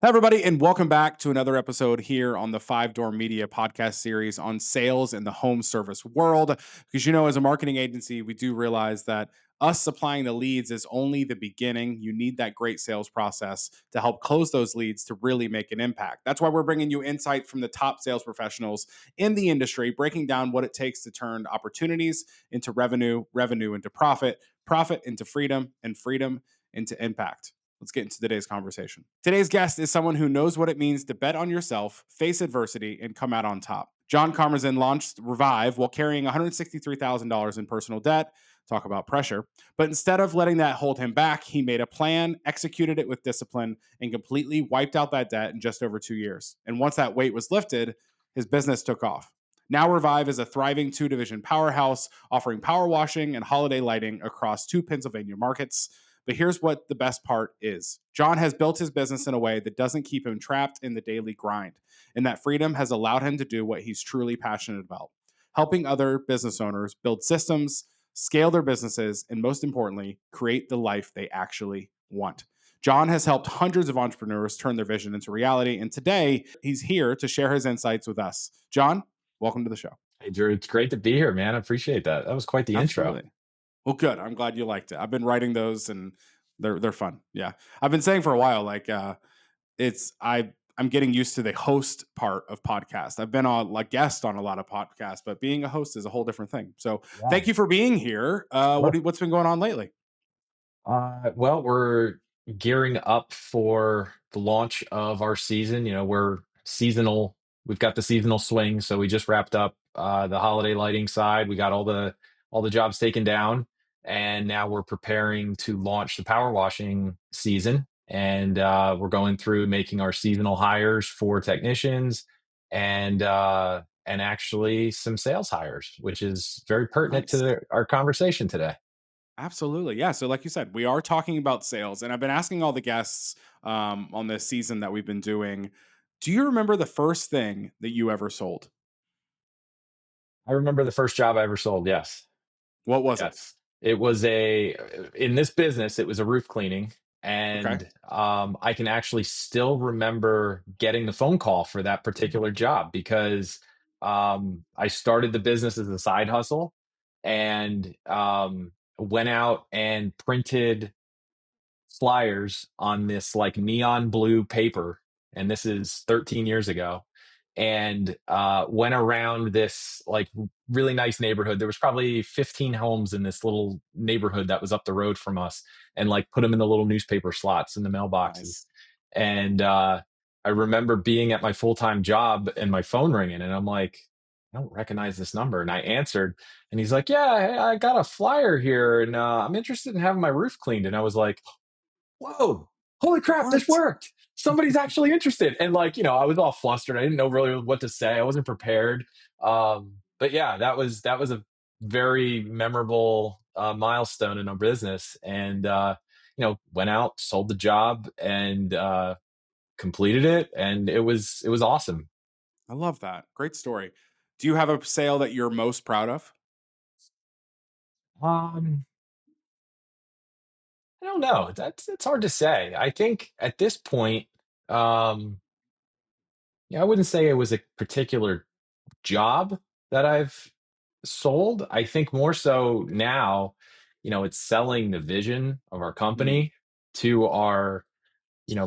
Hi, everybody, and welcome back to another episode here on the Five Door Media podcast series on sales in the home service world. Because, as a marketing agency, we do realize that us supplying the leads is only the beginning. You need that great sales process to help close those leads to really make an impact. That's why we're bringing you insight from the top sales professionals in the industry, breaking down what it takes to turn opportunities into revenue, revenue into profit, profit into freedom, and freedom into impact. Let's get into today's conversation. Today's guest is someone who knows what it means to bet on yourself, face adversity, and come out on top. Jon Karmazyn launched Revive while carrying $163,000 in personal debt. Talk about pressure. But instead of letting that hold him back, he made a plan, executed it with discipline, and completely wiped out that debt in just over 2 years. And once that weight was lifted, his business took off. Now Revive is a thriving two-division powerhouse offering power washing and holiday lighting across 2 Pennsylvania markets. But here's what the best part is. Jon has built his business in a way that doesn't keep him trapped in the daily grind. And that freedom has allowed him to do what he's truly passionate about, helping other business owners build systems, scale their businesses, and most importantly, create the life they actually want. Jon has helped hundreds of entrepreneurs turn their vision into reality. And today, he's here to share his insights with us. Jon, welcome to the show. Hey, Drew, it's great to be here, man. I appreciate that. That was quite the intro. Absolutely. Well, good. I'm glad you liked it. I've been writing those, and they're fun. Yeah, I've been saying for a while, like I'm getting used to the host part of podcasts. I've been on like guest on a lot of podcasts, but being a host is a whole different thing. So Yeah, thank you for being here. sure. What's been going on lately? Well, we're gearing up for the launch of our season. We're seasonal. We've got the seasonal swing, so we just wrapped up the holiday lighting side. We got all the jobs taken down, and now we're preparing to launch the power washing season. And we're going through making our seasonal hires for technicians and actually some sales hires, which is very pertinent to Nice. our conversation today. Absolutely. Yeah. So, like you said, we are talking about sales, and I've been asking all the guests on this season that we've been doing. Do you remember the first thing that you ever sold? I remember the first job I ever sold. Yes. What was it? Yes. It was in this business, it was a roof cleaning. Okay. And I can actually still remember getting the phone call for that particular job because I started the business as a side hustle and went out and printed flyers on this like neon blue paper. And this is 13 years ago. And went around this like really nice neighborhood. There was probably 15 homes in this little neighborhood that was up the road from us, and like put them in the little newspaper slots in the mailboxes. Nice. And I remember being at my full-time job and my phone ringing, and I'm like, I don't recognize this number. And I answered, and he's like, yeah, hey, I got a flyer here, and I'm interested in having my roof cleaned. And I was like, whoa, holy crap, this What? worked. Somebody's actually interested. And like, I was all flustered. I didn't know really what to say. I wasn't prepared. But yeah, that was a very memorable milestone in our business. And went out, sold the job, and completed it. And it was awesome. I love that. Great story. Do you have a sale that you're most proud of? Um, I don't know. It's hard to say. I think at this point, um, yeah, I wouldn't say it was a particular job that I've sold. I think more so now, it's selling the vision of our Mm, company to our,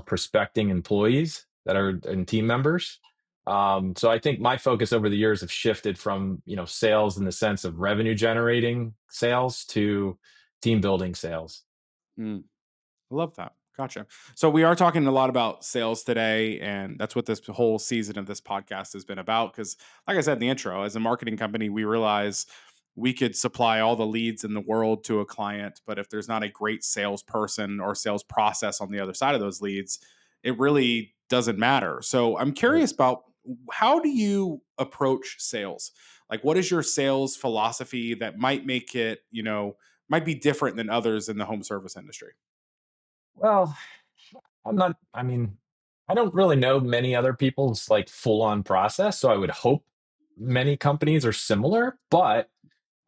prospecting employees that are and team members. So I think my focus over the years have shifted from, sales in the sense of revenue generating sales to team building sales. mm. I love that. Gotcha. So we are talking a lot about sales today, and that's what this whole season of this podcast has been about. Because, like I said in the intro, as a marketing company, we realize we could supply all the leads in the world to a client, but if there's not a great salesperson or sales process on the other side of those leads, it really doesn't matter. So I'm Right. curious about how do you approach sales? Like, what is your sales philosophy that might make it, might be different than others in the home service industry? Well, I mean, I don't really know many other people's like full on process. So I would hope many companies are similar, but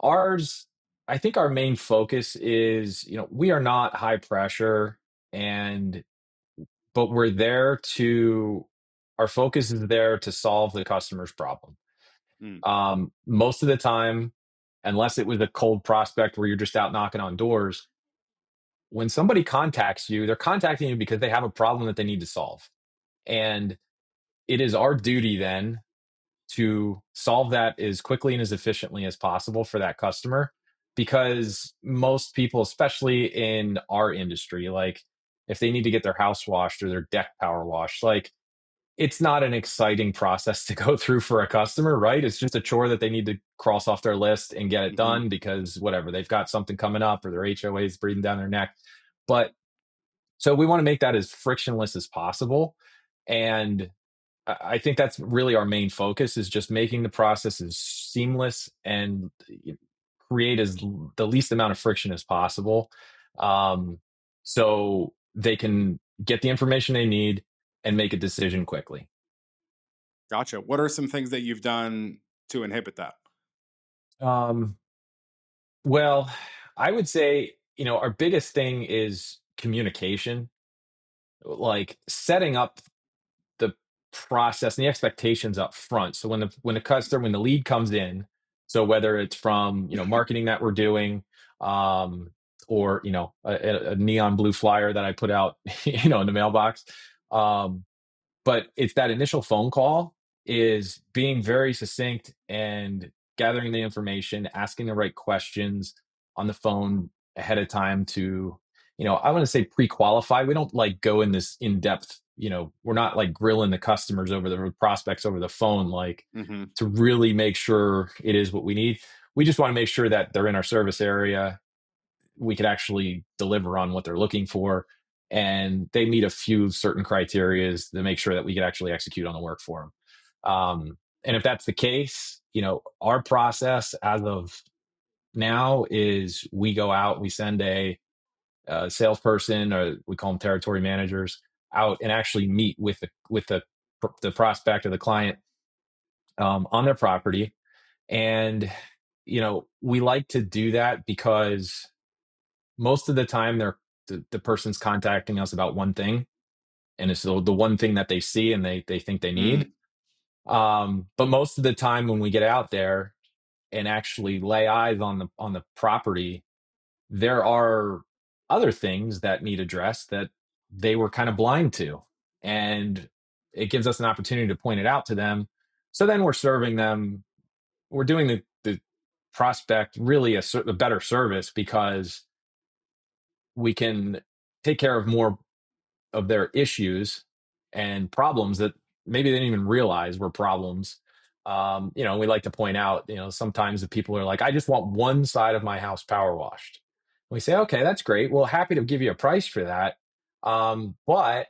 ours, I think our main focus is, we are not high pressure and but our focus is there to solve the customer's problem. Mm, Most of the time, unless it was a cold prospect where you're just out knocking on doors, when somebody contacts you, they're contacting you because they have a problem that they need to solve. And it is our duty then to solve that as quickly and as efficiently as possible for that customer. Because most people, especially in our industry, like if they need to get their house washed or their deck power washed, like it's not an exciting process to go through for a customer, right? It's just a chore that they need to cross off their list and get it mhm. done because whatever, they've got something coming up or their HOA is breathing down their neck. But so we want to make that as frictionless as possible. And I think that's really our main focus is just making the process as seamless and create the least amount of friction as possible. Um, so they can get the information they need and make a decision quickly. Gotcha. What are some things that you've done to inhibit that? Um, well, I would say, our biggest thing is communication, like setting up the process and the expectations up front. So when the lead comes in, so whether it's from, marketing that we're doing, um, or, a neon blue flyer that I put out, in the mailbox, um, but it's that initial phone call is being very succinct and gathering the information, asking the right questions on the phone ahead of time to, I want to say pre-qualify. We don't like go in this in-depth, we're not like grilling the customers over the prospects over the phone, like Mhm. to really make sure it is what we need. We just want to make sure that they're in our service area, we could actually deliver on what they're looking for, and they meet a few certain criterias to make sure that we could actually execute on the work for them. And if that's the case, our process as of now is we go out, we send a salesperson, or we call them territory managers, out and actually meet with the prospect or the client, on their property. And we like to do that because most of the time the person's contacting us about one thing, and it's the one thing that they see and they think they need. Mm, But most of the time when we get out there and actually lay eyes on the property, there are other things that need addressed that they were kind of blind to, and it gives us an opportunity to point it out to them. So then we're doing the prospect really a better service because we can take care of more of their issues and problems that maybe they didn't even realize were problems. We like to point out, sometimes the people are like, I just want one side of my house power washed. We say, okay, that's great. Well, happy to give you a price for that. But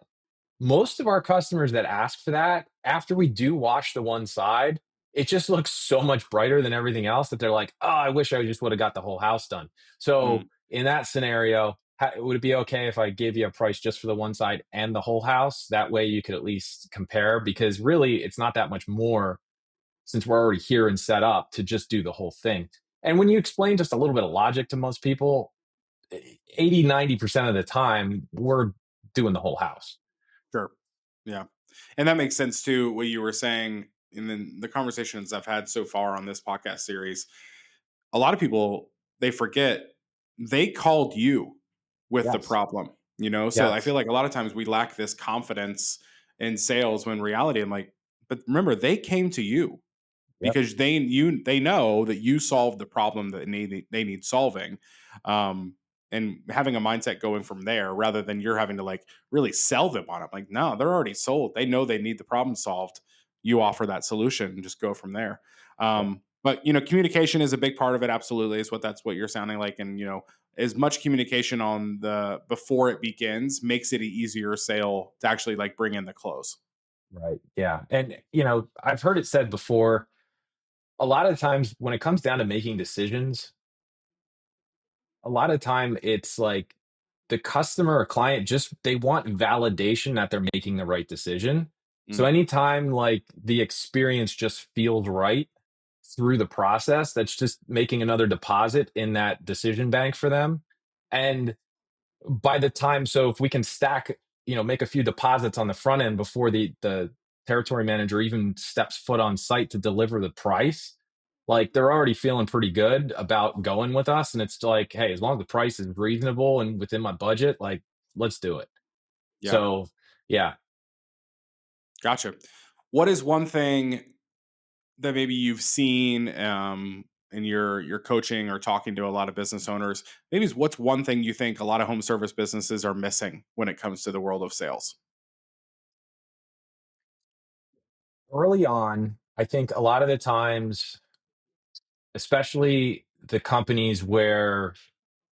most of our customers that ask for that, after we do wash the one side, it just looks so much brighter than everything else that they're like, oh, I wish I just would have got the whole house done. So mm. in that scenario, would it be okay if I gave you a price just for the one side and the whole house? That way you could at least compare, because really it's not that much more since we're already here and set up to just do the whole thing. And when you explain just a little bit of logic to most people, 80-90% of the time, we're doing the whole house. Sure. Yeah. And that makes sense too, what you were saying. And then the conversations I've had so far on this podcast series, a lot of people, they forget they called you with the Yes. problem, you know? So I Yes. feel like a lot of times we lack this confidence in sales when in reality I'm like, but remember, they came to you Yep. because they know that you solved the problem that they need solving. Um, and having a mindset going from there rather than you're having to like really sell them on it. Like, no, they're already sold. They know they need the problem solved. You offer that solution and just go from there. Yep. But communication is a big part of it. Absolutely, is what you're sounding like. And as much communication on the before it begins makes it an easier sale to actually like bring in the close. Right. Yeah. And, I've heard it said before, a lot of times when it comes down to making decisions, a lot of time it's like the customer or client just they want validation that they're making the right decision. So Mm, anytime like the experience just feels right through the process, that's just making another deposit in that decision bank for them. And by the time, so if we can stack, make a few deposits on the front end before the territory manager even steps foot on site to deliver the price, like they're already feeling pretty good about going with us. And it's like, hey, as long as the price is reasonable and within my budget, like let's do it. Yeah. So yeah. Gotcha. What is one thing that maybe you've seen in your coaching or talking to a lot of business owners? Maybe what's one thing you think a lot of home service businesses are missing when it comes to the world of sales? Early on, I think a lot of the times, especially the companies where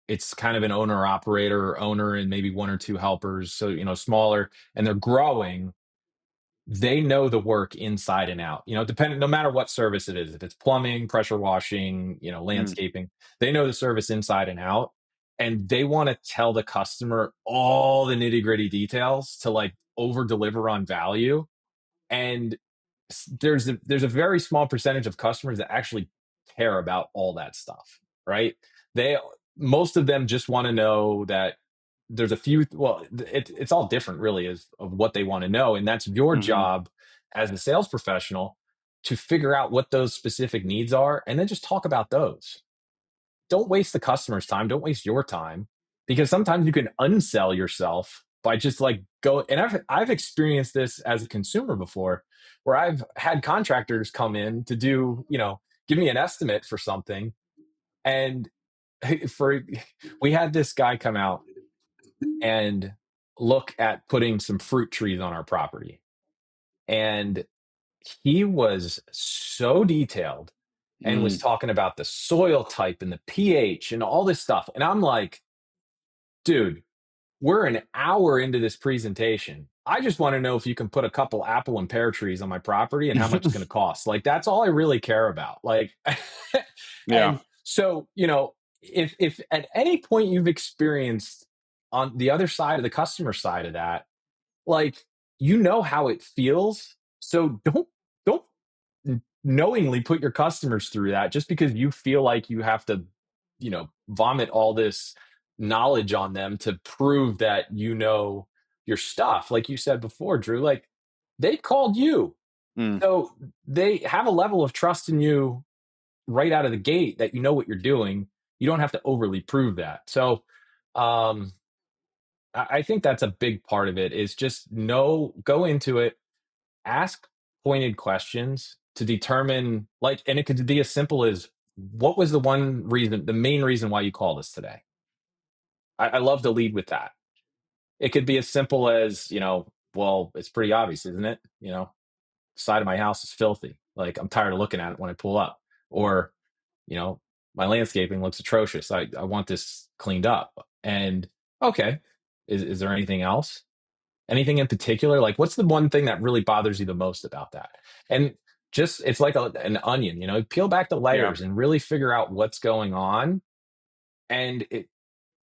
it's kind of an owner operator or owner and maybe one or two helpers, so smaller, and they're growing, they know the work inside and out. Depending, no matter what service it is, if it's plumbing, pressure washing, Mm, landscaping, they know the service inside and out. And they want to tell the customer all the nitty gritty details to like over deliver on value. And there's a very small percentage of customers that actually care about all that stuff, right? They Most of them just want to know that there's a few. Well, it's all different, really, of what they want to know, and that's your hmm job as a sales professional to figure out what those specific needs are, and then just talk about those. Don't waste the customer's time. Don't waste your time, because sometimes you can unsell yourself by just like go. And I've experienced this as a consumer before, where I've had contractors come in to do, give me an estimate for something, and for we had this guy come out and look at putting some fruit trees on our property, and he was so detailed and was mm. talking about the soil type and the pH and all this stuff. And I'm like, dude, we're an hour into this presentation. I just want to know if you can put a couple apple and pear trees on my property and how much it's going to cost. Like that's all I really care about. Like Yeah. and so, if at any point you've experienced on the other side of the customer side of that, like how it feels. So don't knowingly put your customers through that just because you feel like you have to, vomit all this knowledge on them to prove that your stuff. Like you said before, Drew, like they called you. Mm. So they have a level of trust in you right out of the gate that you know what you're doing. You don't have to overly prove that. So um I think that's a big part of it is just go into it, ask pointed questions to determine, like, and it could be as simple as, what was the main reason why you called us today? I love to lead with that. It could be as simple as, well, it's pretty obvious, isn't it? The side of my house is filthy. Like I'm tired of looking at it when I pull up. Or, you know, my landscaping looks atrocious. I want this cleaned up. And okay, is there anything else? Anything in particular? Like, what's the one thing that really bothers you the most about that? And just, it's like an onion, peel back the Yeah. layers and really figure out what's going on. And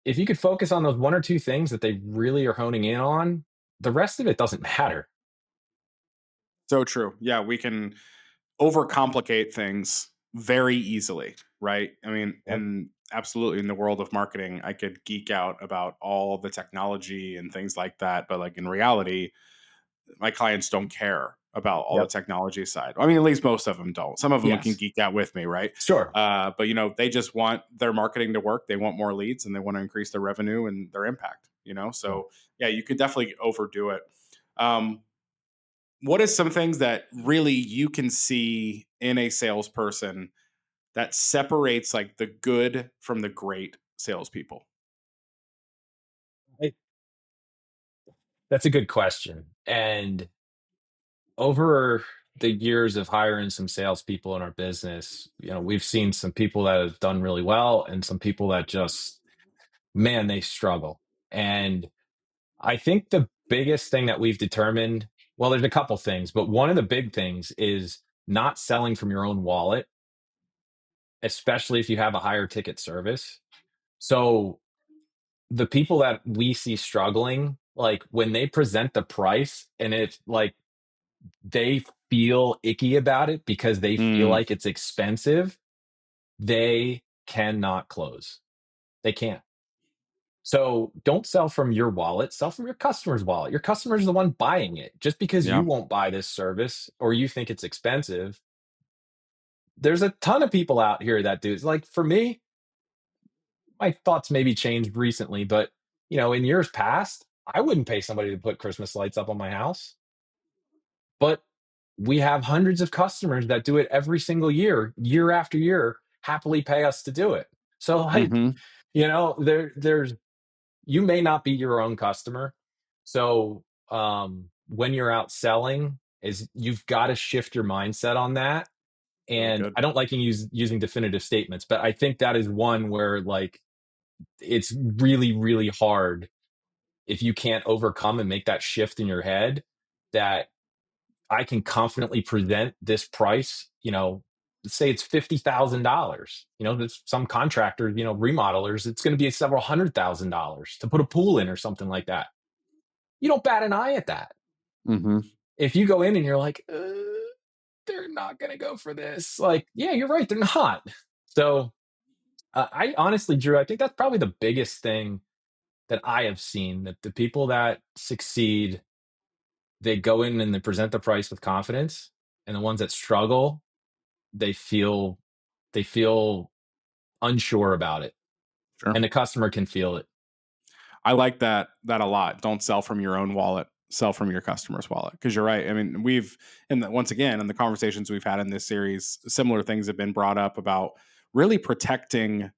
if you could focus on those one or two things that they really are honing in on, the rest of it doesn't matter. So true. Yeah, we can overcomplicate things very easily, right? I mean, Yep. and absolutely in the world of marketing, I could geek out about all the technology and things like that, but like in reality, my clients don't care about all the Yep. technology side. I mean, at least most of them don't. Some of them can Yes. geek out with me, right? Sure. But they just want their marketing to work. They want more leads, and they want to increase their revenue and their impact. Yeah. So yeah, you could definitely overdo it. Um, what is some things that really you can see in a salesperson that separates like the good from the great salespeople? I- That's a good question. And over the years of hiring some salespeople in our business, we've seen some people that have done really well and some people that just, man, they struggle. And I think the biggest thing that we've determined, well, there's a couple things, but one of the big things is not selling from your own wallet, especially if you have a higher ticket service. So the people that we see struggling, like when they present the price and it's like they feel icky about it because they feel Mm, like it's expensive, they cannot close. They can't. So don't sell from your wallet, sell from your customer's wallet. Your customer is the one buying it. Just because Yeah. you won't buy this service or you think it's expensive, there's a ton of people out here that do. Like for me, my thoughts maybe changed recently, but in years past, I wouldn't pay somebody to put Christmas lights up on my house. But we have hundreds of customers that do it every single year, year after year, happily pay us to do it. So like, Hmm. there's you may not be your own customer. So when you're out selling, is you've got to shift your mindset on that. Really And good. I don't like using definitive statements, but I think that is one where like it's really, really hard if you can't overcome and make that shift in your head that I can confidently present this price, let's say it's $50,000. There's some contractors, remodelers, it's going to be several $100,000 to put a pool in or something like that. You don't bat an eye at that. Hmm. If you go in and you're like, they're not going to go for this. Like, yeah, you're right. They're not. So I honestly, Drew, I think that's probably the biggest thing that I have seen that the people that succeed, they go in and they present the price with confidence. And the ones that struggle, they feel they feel unsure about it, Sure. and the customer can feel it. I like that a lot. Don't sell from your own wallet. Sell from your customer's wallet. Because you're right. I mean, once again in the conversations we've had in this series, similar things have been brought up about really protecting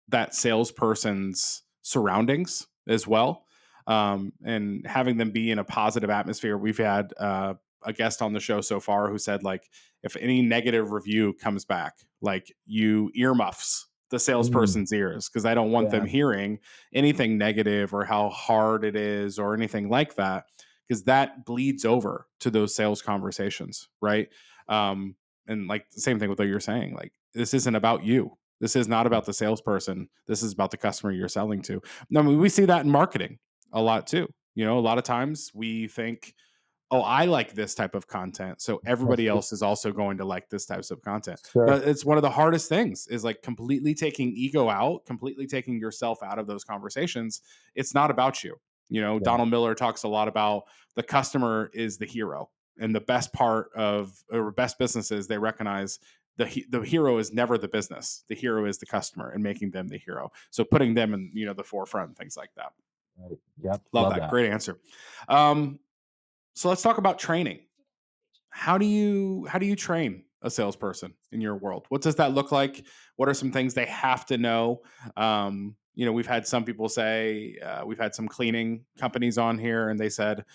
that salesperson's surroundings as well, and having them be in a positive atmosphere. We've had a guest on the show so far who said like if any negative review comes back, like you earmuffs the Mm, salesperson's ears because I don't want them yeah, hearing anything negative or how hard it is or anything like that because that bleeds over to those sales conversations, right? And like the same thing with what you're saying, like this isn't about you, this is not about the salesperson. This is about the customer you're selling to. I mean, we see that in marketing a lot too. A lot of times we think, oh, I like this type of content, so everybody else is also going to like this types of content. sure. But it's one of the hardest things is like completely taking ego out, completely taking yourself out of those conversations. It's not about you. Yeah, Donald Miller talks a lot about the customer is the hero. And the best part of or best businesses, they recognize the hero is never the business. The hero is the customer and making them the hero. So putting them in the forefront and things like that. right. Yep, Love love that. that. Great answer. Um, so let's talk about training. How do you train a salesperson in your world? What does that look like? What are some things they have to know? We've had some people say we've had some cleaning companies on here, and they said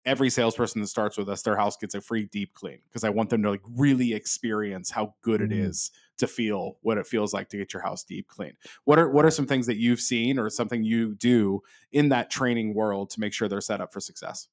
every salesperson that starts with us, their house gets a free deep clean because I want them to like really experience how good it Mm, is to feel what it feels like to get your house deep clean. What are right. some things that you've seen or something you do in that training world to make sure they're set up for success?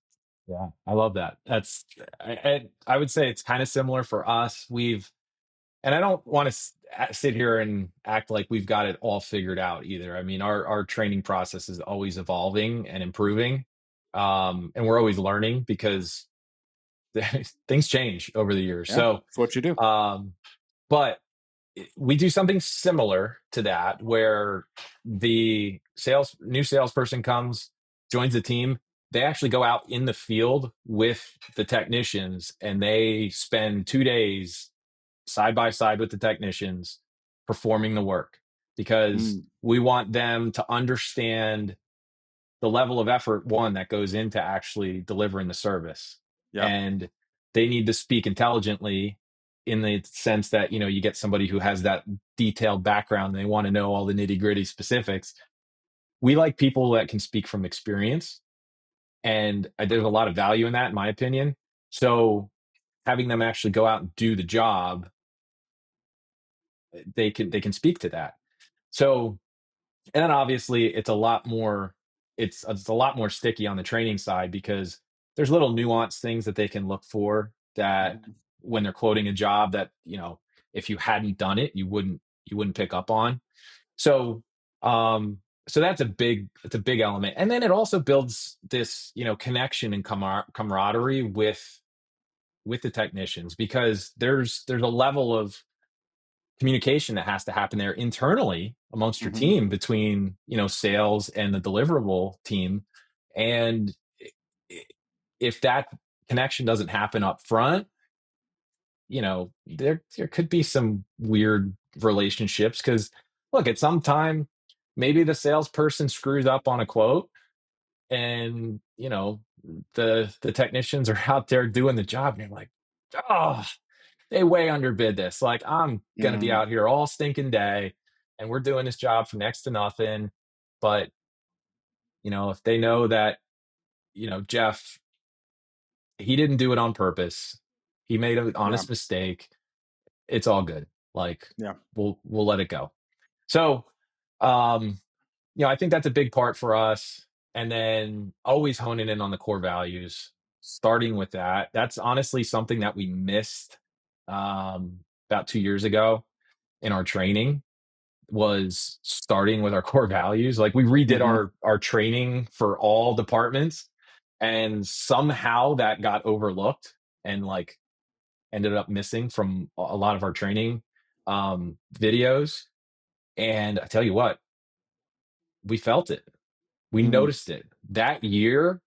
Yeah, I love that. I would say it's kind of similar for us. And I don't want to sit here and act like we've got it all figured out either. I mean, our training process is always evolving and improving, and we're always learning because things change over the years. Yeah, So, it's what you do. um, but we do something similar to that where the new salesperson comes, joins the team. They actually go out in the field with the technicians and they spend 2 days side by side with the technicians performing the work because Mm, we want them to understand the level of effort one that goes into actually delivering the service. yep. And they need to speak intelligently in the sense that you get somebody who has that detailed background, they want to know all the nitty gritty specifics. We like people that can speak from experience, and there's a lot of value in that in my opinion. So having them actually go out and do the job, they can speak to that. So, and then obviously it's a lot more sticky on the training side because there's little nuanced things that they can look for that Mhm. when they're quoting a job that, if you hadn't done it, you wouldn't pick up on. So, um, so that's a big element. And then it also builds this, connection and camaraderie with the technicians because there's a level of communication that has to happen there internally amongst your Hmm. team between, sales and the deliverable team. And if that connection doesn't happen up front, there could be some weird relationships because look, at some time, maybe the salesperson screws up on a quote, and the technicians are out there doing the job, and you're like, oh, they way underbid this. Like, I'm gonna be Mm, out here all stinking day, and we're doing this job for next to nothing. But if they know that Jeff, he didn't do it on purpose, he made an yeah, honest mistake, it's all good. Like, yeah. we'll let it go. So, um, I think that's a big part for us. And then always honing in on the core values, starting with that. That's honestly something that we missed about 2 years ago in our training, was starting with our core values. Like, we redid Hmm. our training for all departments, and somehow that got overlooked and like ended up missing from a lot of our training videos. And I tell you what, we felt it. We Mm, noticed it. That year,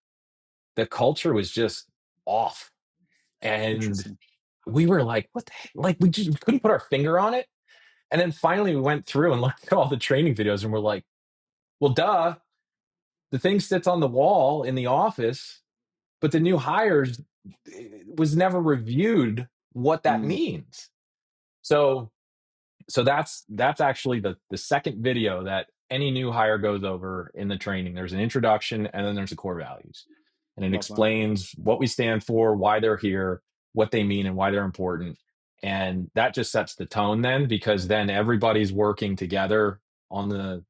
the culture was just off. And interesting. we were like, what the heck? Like, we just couldn't put our finger on it. And then finally we went through and looked at all the training videos, and we're like, well, duh, the thing sits on the wall in the office, but the new hires was never reviewed what that Mm, means. So that's actually the second video that any new hire goes over in the training. There's an introduction, and then there's the core values, and it love that. explains what we stand for, why they're here, what they mean, and why they're important. And that just sets the tone then, because then everybody's working together on the,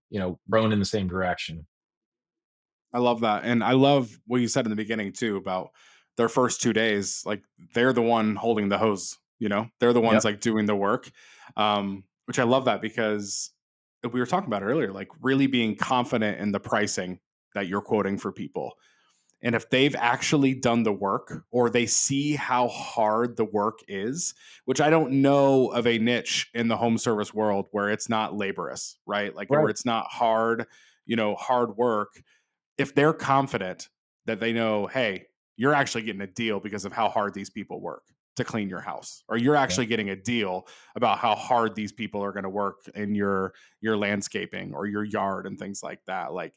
rowing in the same direction. I love that. And I love what you said in the beginning too about their first 2 days. Like they're the one holding the hose, they're the ones Yep. like doing the work. Which I love that because we were talking about it earlier, like really being confident in the pricing that you're quoting for people. And if they've actually done the work or they see how hard the work is, which I don't know of a niche in the home service world where it's not laborious, right? Like where Right. it's not hard, hard work. If they're confident that they know, hey, you're actually getting a deal because of how hard these people work to clean your house, or you're Yeah. actually getting a deal about how hard these people are going to work in your landscaping or your yard and things like that. Like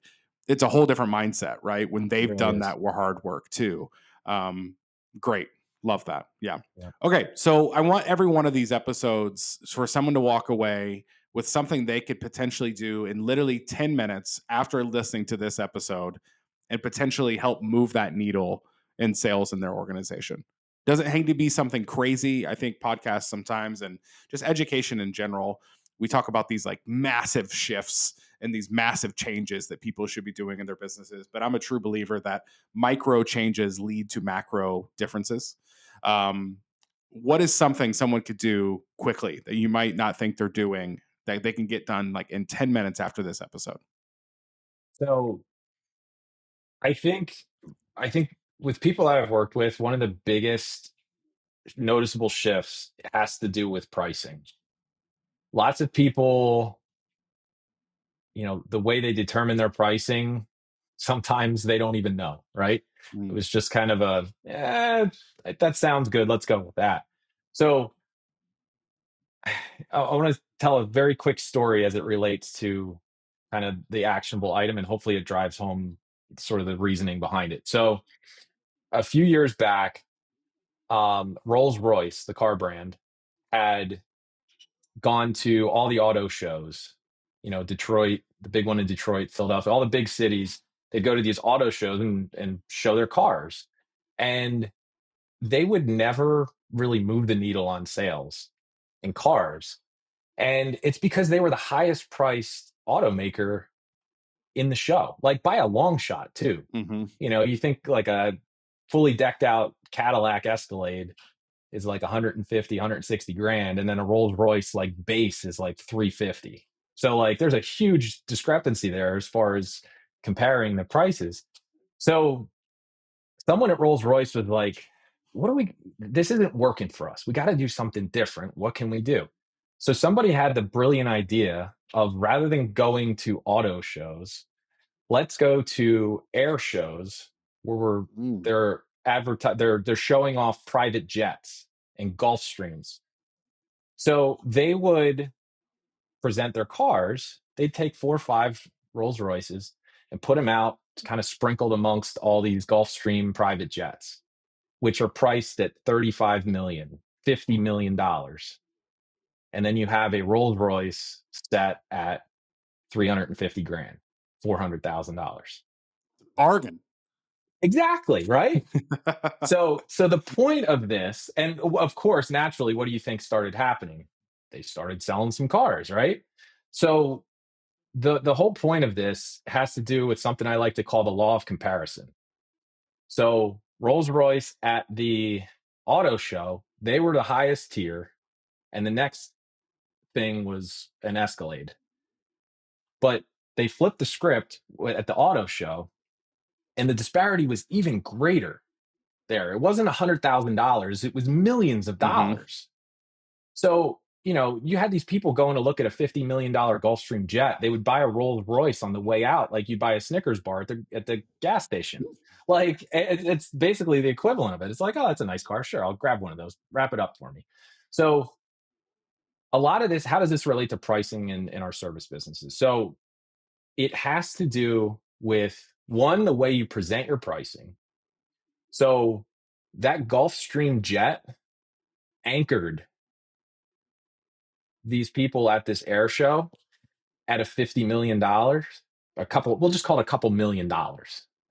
it's a whole different mindset, right? When It they've really done is. that hard work too. Um, Great. Love that. Yeah. Yeah. Okay. So I want every one of these episodes for someone to walk away with something they could potentially do in literally 10 minutes after listening to this episode and potentially help move that needle in sales in their organization. Doesn't need to be something crazy. I think podcasts sometimes and just education in general, we talk about these like massive shifts and these massive changes that people should be doing in their businesses. But I'm a true believer that micro changes lead to macro differences. Um, what is something someone could do quickly that you might not think they're doing that they can get done like in 10 minutes after this episode? So I think I think with people I've worked with, one of the biggest noticeable shifts has to do with pricing. Lots of people, the way they determine their pricing, sometimes they don't even know, right? It Mm, was just kind of that sounds good. Let's go with that. So I want to tell a very quick story as it relates to kind of the actionable item, and hopefully it drives home sort of the reasoning behind it. So a few years back, Rolls Royce, the car brand, had gone to all the auto shows, Detroit, the big one in Detroit, Philadelphia, all the big cities. They'd go to these auto shows and show their cars. And they would never really move the needle on sales in cars. And it's because they were the highest priced automaker in the show, like by a long shot, too. mhm, You think like a fully decked out Cadillac Escalade is like 150, 160 grand, and then a Rolls Royce like base is like 350. So like there's a huge discrepancy there as far as comparing the prices. So someone at Rolls Royce was like, what do we this isn't working for us. We got to do something different. What can we do? So somebody had the brilliant idea of, rather than going to auto shows, let's go to air shows where Mm. they're showing off private jets and Gulf Streams. So they would present their cars. They'd take 4 or 5 Rolls Royces and put them out, kind of sprinkled amongst all these Gulfstream private jets, which are priced at 35 million, $50 million. And then you have a Rolls Royce set at 350 grand, $400,000. Bargain. Exactly, right? So the point of this, and of course, naturally, what do you think started happening? They started selling some cars, right? So the whole point of this has to do with something I like to call the law of comparison. So Rolls-Royce at the auto show, they were the highest tier, and the next thing was an Escalade. But they flipped the script at the auto show, and the disparity was even greater there. It wasn't $100,000, it was millions of Hmm. dollars. So, you had these people going to look at a $50 million Gulfstream jet. They would buy a Rolls Royce on the way out, like you buy a Snickers bar at the gas station. Like, it's basically the equivalent of it. It's like, oh, that's a nice car. Sure, I'll grab one of those. Wrap it up for me. So, a lot of this, how does this relate to pricing in our service businesses? So, it has to do with, one, the way you present your pricing. So, that Gulfstream jet anchored these people at this air show at a $50 million, we'll just call it a couple $1 million,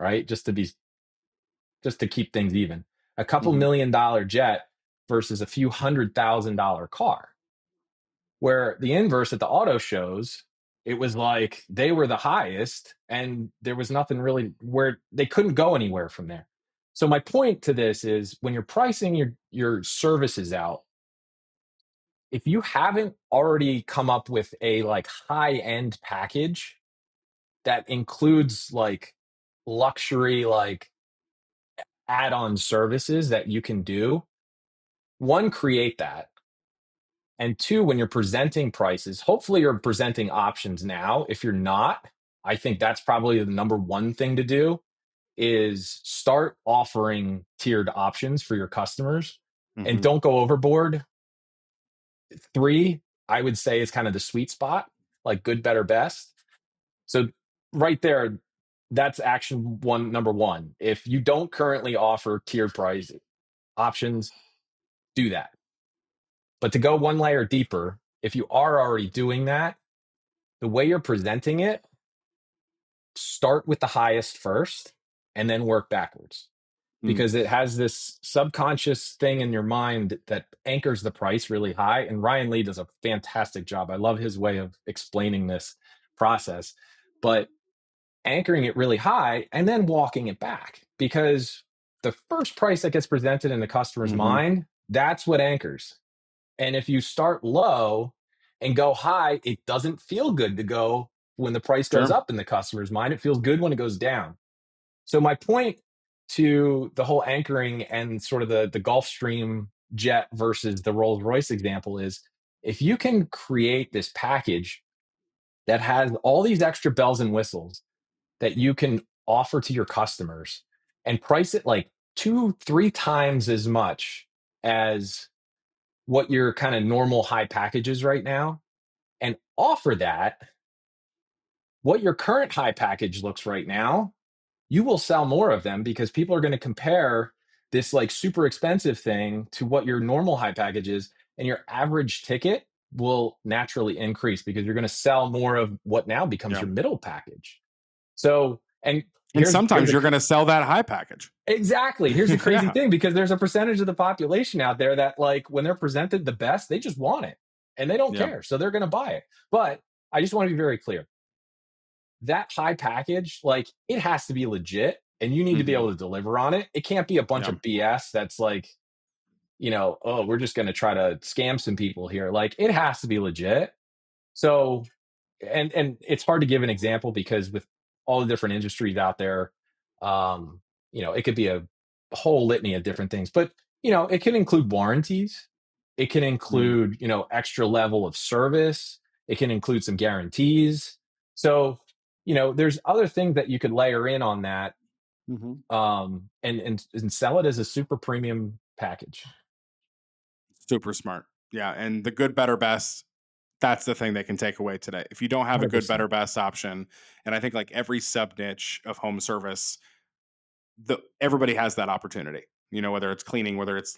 right? Just to keep things even. A couple Hmm. $1 million jet versus a few $100,000 car. Where the inverse at the auto shows, it was like they were the highest and there was nothing really, where they couldn't go anywhere from there. So my point to this is, when you're pricing your services out, if you haven't already come up with a like high end package that includes like luxury, like add-on services that you can do, one, create that. And two, when you're presenting prices, hopefully you're presenting options now. If you're not, I think that's probably the number one thing to do, is start offering tiered options for your customers and Hmm. don't go overboard. Three, I would say, is kind of the sweet spot, like good, better, best. So right there, that's action one, number one. If you don't currently offer tiered price options, do that. But to go one layer deeper, if you are already doing that, the way you're presenting it, start with the highest first and then work backwards, Mm. because it has this subconscious thing in your mind that anchors the price really high. And Ryan Lee does a fantastic job. I love his way of explaining this process, but anchoring it really high and then walking it back, because the first price that gets presented in the customer's Hmm. mind, that's what anchors. And if you start low and go high, it doesn't feel good to go when the price goes Sure. up in the customer's mind. It feels good when it goes down. So my point to the whole anchoring and sort of the Gulfstream jet versus the Rolls Royce example is, if you can create this package that has all these extra bells and whistles that you can offer to your customers and price it like 2, 3 times as much as what your kind of normal high package is right now, and offer that what your current high package looks right now, you will sell more of them, because people are going to compare this like super expensive thing to what your normal high package is, and your average ticket will naturally increase because you're going to sell more of what now becomes Yeah. your middle package. So, and And here's sometimes a you're going to sell that high package. exactly, here's the crazy Yeah. thing, because there's a percentage of the population out there that, like, when they're presented the best, they just want it and they don't Yeah. care, so they're going to buy it. But I just want to be very clear, that high package, like, it has to be legit and you need to be Hmm. able to deliver on it. It can't be a bunch Yeah. of BS that's like, oh, we're just going to try to scam some people here. Like, it has to be legit. So, and it's hard to give an example because with all the different industries out there, um, it could be a whole litany of different things. But it can include warranties. it can Mm. include, extra level of service. It can include some guarantees. So, there's other things that you could layer in on that, Mhm. and sell it as a super premium package. Super smart. Yeah, and the good, better, best, that's the thing they can take away today. If you don't have a good, 100%. better, best option, and I think like every sub niche of home service, everybody has that opportunity. Whether it's cleaning, whether it's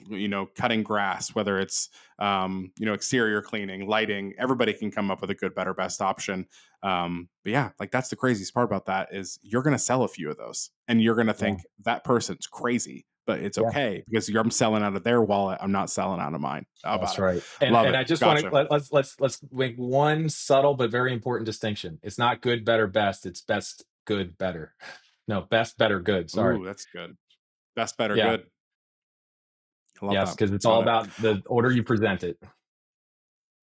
cutting grass, whether it's exterior cleaning, lighting. Everybody can come up with a good, better, best option. But yeah, like that's the craziest part about that is you're going to sell a few of those, and you're going to Yeah. think that person's crazy, but it's Yeah. okay because I'm selling out of their wallet. I'm not selling out of mine. How about That's it? right. And Love and it. I just want to Gotcha. let's make one subtle but very important distinction. It's not good, better, best. It's best, good, better. No, best, better, good. Sorry. Ooh, that's good. Best, better, Yeah. good. I love Yes, that. because it's all Got it. about the order you present it.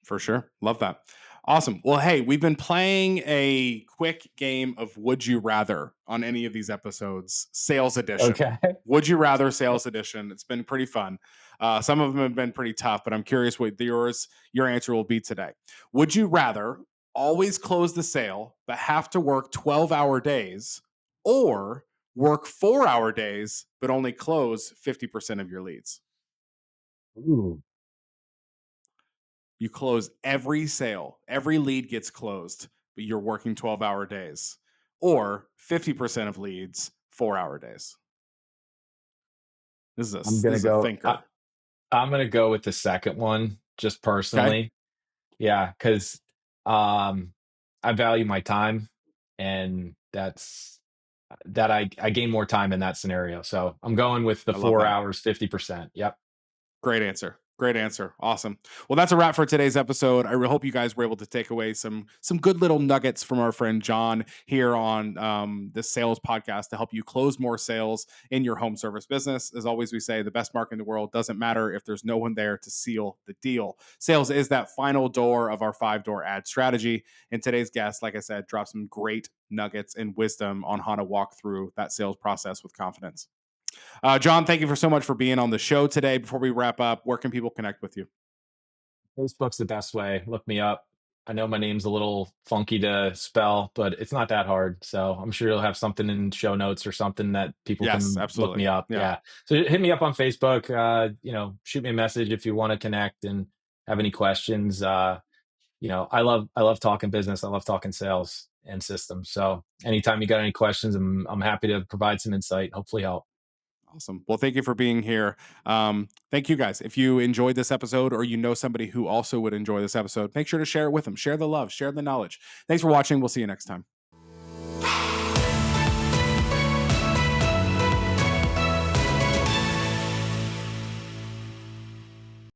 For sure. Love that. Awesome. Well, hey, we've been playing a quick game of Would You Rather on any of these episodes, Sales Edition. Okay. Would You Rather Sales Edition. It's been pretty fun. Some of them have been pretty tough, but I'm curious what your answer will be today. Would you rather always close the sale but have to work 12-hour days, or work 4-hour days but only close 50% of your leads? Ooh. You close every sale, every lead gets closed, but you're working 12-hour days, or 50% of leads, 4-hour days. I'm This gonna is a go. thinker. I'm gonna go with the second one, just Okay. personally. Yeah, because um, I value my time, and I gain more time in that scenario. So I'm going with the I love 4 hours, 50%. Yep. Great answer. Great answer. Awesome. Well, that's a wrap for today's episode. I really hope you guys were able to take away some good little nuggets from our friend John here on this sales podcast to help you close more sales in your home service business. As always, we say the best market in the world doesn't matter if there's no one there to seal the deal. Sales is that final door of our 5-door ad strategy. And today's guest, like I said, dropped some great nuggets and wisdom on how to walk through that sales process with confidence. John, thank you for so much for being on the show today. Before we wrap up, where can people connect with you? Facebook's the best way. Look me up. I know my name's a little funky to spell, but it's not that hard. So I'm sure you'll have something in show notes or something that people Yes, can look absolutely. me up. Yeah, Yeah. So hit me up on Facebook. Shoot me a message if you want to connect and have any questions. I love talking business. I love talking sales and systems. So anytime you got any questions, I'm happy to provide some insight. Hopefully help. awesome. Well, thank you for being here. Thank you guys. If you enjoyed this episode or you know somebody who also would enjoy this episode, make sure to share it with them. Share the love, share the knowledge. Thanks for watching. We'll see you next time.